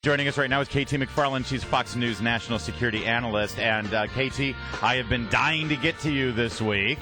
Joining us right now is KT McFarland. She's Fox News national security analyst. And KT, I have been dying to get to you this week.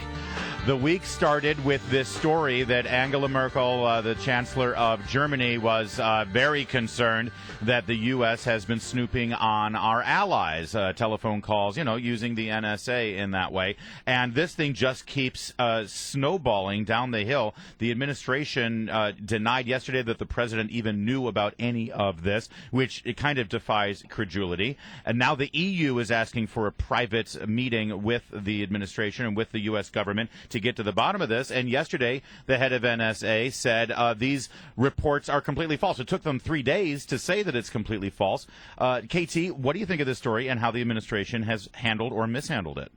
The week started with this story that Angela Merkel, the Chancellor of Germany, was very concerned that the U.S. has been snooping on our allies, telephone calls, using the NSA in that way. And this thing just keeps snowballing down the hill. The administration denied yesterday that the president even knew about any of this, which it kind of defies credulity. And now the EU is asking for a private meeting with the administration and with the U.S. government to get to the bottom of this. And yesterday, the head of NSA said these reports are completely false. It took them 3 days to say that it's completely false. KT, what do you think of this story and how the administration has handled or mishandled it?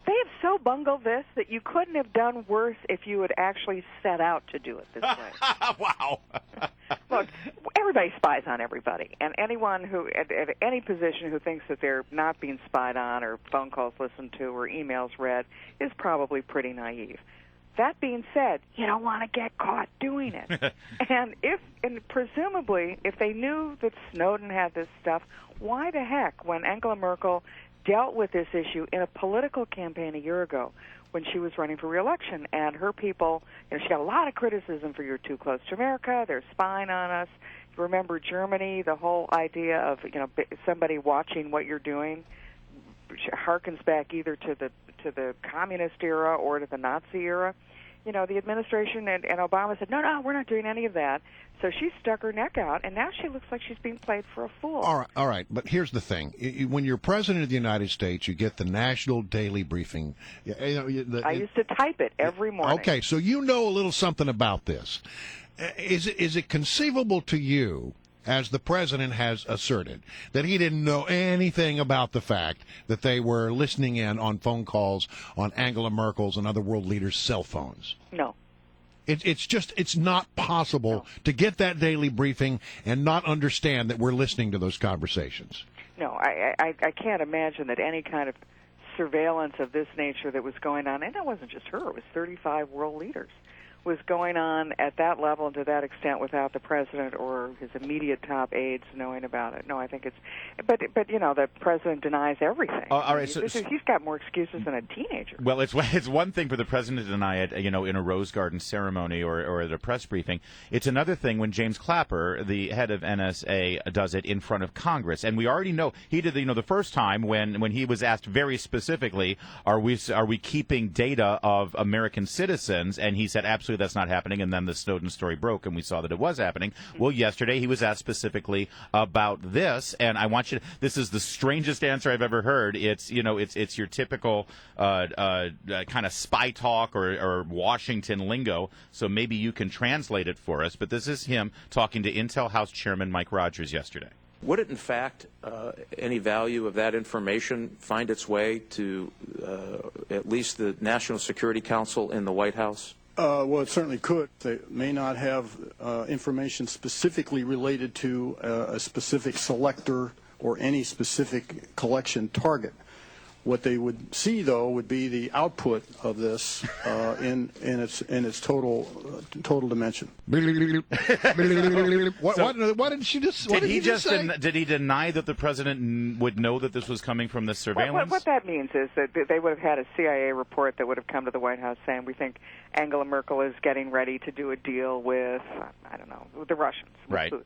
They have so bungled this that you couldn't have done worse if you had actually set out to do it this way. Wow. Look, everybody spies on everybody, and anyone who, at any position, who thinks that they're not being spied on or phone calls listened to or emails read is probably pretty naive. That being said, you don't want to get caught doing it. and presumably, if they knew that Snowden had this stuff, why the heck, when Angela Merkel dealt with this issue in a political campaign a year ago when she was running for re-election, and her people, she got a lot of criticism for you're too close to America, they're spying on us. You remember Germany, the whole idea of, somebody watching what you're doing harkens back either to the communist era or to the Nazi era. The administration and Obama said, no, we're not doing any of that. So she stuck her neck out, and now she looks like she's being played for a fool. All right. But here's the thing. When you're president of the United States, you get the national daily briefing. I used to type it every morning. Okay, so you know a little something about this. Is it conceivable to you, as the president has asserted, that he didn't know anything about the fact that they were listening in on phone calls on Angela Merkel's and other world leaders' cell phones? No. It's not possible to get that daily briefing and not understand that we're listening to those conversations. No, I can't imagine that any kind of surveillance of this nature that was going on, and it wasn't just her, it was 35 world leaders, was going on at that level and to that extent without the president or his immediate top aides knowing about it. No, I think it's, but the president denies everything. All right, he's got more excuses than a teenager. Well, it's one thing for the president to deny it, in a Rose Garden ceremony or at a press briefing. It's another thing when James Clapper, the head of NSA, does it in front of Congress. And we already know he did the first time when he was asked very specifically, are we keeping data of American citizens? And he said absolutely. That's not happening, and then the Snowden story broke, and we saw that it was happening. Well, yesterday he was asked specifically about this, and I want you to. This is the strangest answer I've ever heard. It's it's your typical kind of spy talk or Washington lingo. So maybe you can translate it for us. But this is him talking to Intel House Chairman Mike Rogers yesterday. Would it, in fact, any value of that information find its way to at least the National Security Council in the White House? Well, it certainly could. They may not have information specifically related to a specific selector or any specific collection target. What they would see, though, would be the output of this in its total dimension. What did she just? What did he just say? Did he deny that the president would know that this was coming from this surveillance? What that means is that they would have had a CIA report that would have come to the White House saying, we think Angela Merkel is getting ready to do a deal with, with the Russians, with right. Putin.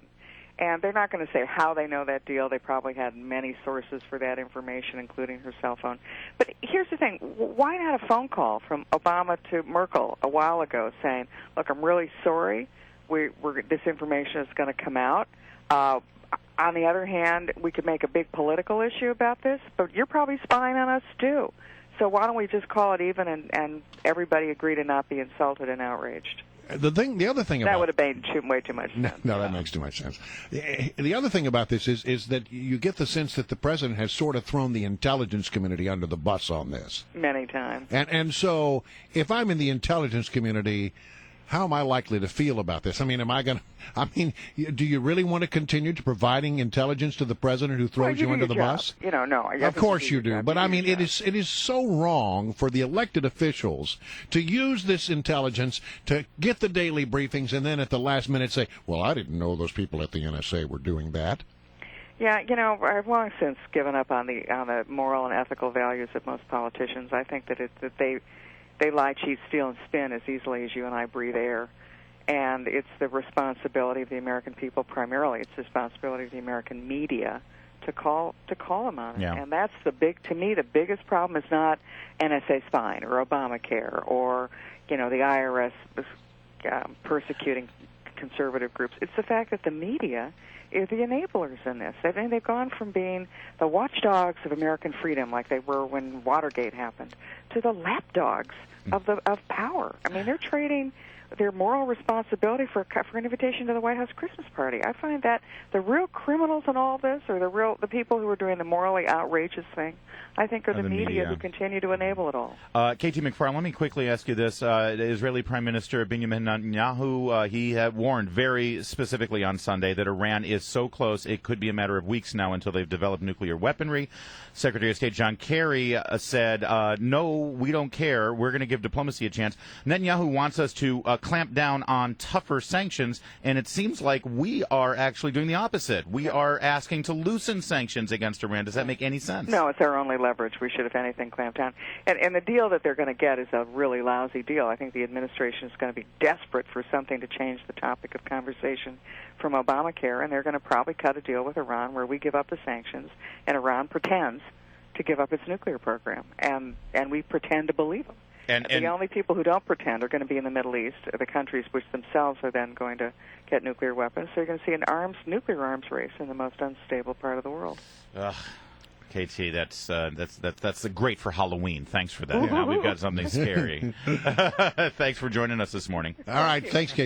And they're not going to say how they know that deal. They probably had many sources for that information, including her cell phone. But here's the thing. Why not a phone call from Obama to Merkel a while ago saying, look, I'm really sorry. This information is going to come out. On the other hand, we could make a big political issue about this, but you're probably spying on us, too. So why don't we just call it even and everybody agree to not be insulted and outraged? The other thing about that would have made way too much sense. No, that makes too much sense. The other thing about this is that you get the sense that the president has sort of thrown the intelligence community under the bus on this many times. And so if I'm in the intelligence community, how am I likely to feel about this? Do you really want to continue to providing intelligence to the president who throws you under the bus? No. Of course you do. But it is so wrong for the elected officials to use this intelligence to get the daily briefings and then at the last minute say, well, I didn't know those people at the NSA were doing that. Yeah, I've long since given up on the moral and ethical values of most politicians. I think that they lie, cheat, steal, and spin as easily as you and I breathe air. And it's the responsibility of the American people primarily. It's the responsibility of the American media to call them on it. Yeah. And that's to me, the biggest problem is not NSA spying or Obamacare or, the IRS persecuting conservative groups. It's the fact that the media is the enablers in this. They've gone from being the watchdogs of American freedom, like they were when Watergate happened, to the lapdogs of power. I mean, they're trading their moral responsibility for an invitation to the White House Christmas party. I find that the real criminals in all this are the people who are doing the morally outrageous thing. I think are the media who continue to enable it all. KT McFarland, let me quickly ask you this. The Israeli Prime Minister Benjamin Netanyahu, he had warned very specifically on Sunday that Iran is so close it could be a matter of weeks now until they've developed nuclear weaponry. Secretary of State John Kerry said, no, we don't care. We're going to give diplomacy a chance. Netanyahu wants us to clamp down on tougher sanctions, and it seems like we are actually doing the opposite. We are asking to loosen sanctions against Iran. Does that make any sense? No, it's our only leverage. We should, if anything, clamp down. And the deal that they're going to get is a really lousy deal. I think the administration is going to be desperate for something to change the topic of conversation from Obamacare, and they're going to probably cut a deal with Iran where we give up the sanctions, and Iran pretends to give up its nuclear program, and we pretend to believe them. And the only people who don't pretend are going to be in the Middle East, the countries which themselves are then going to get nuclear weapons. So you're going to see an nuclear arms race in the most unstable part of the world. KT, that's great for Halloween. Thanks for that. Now we've got something scary. Thanks for joining us this morning. All right, thanks, KT.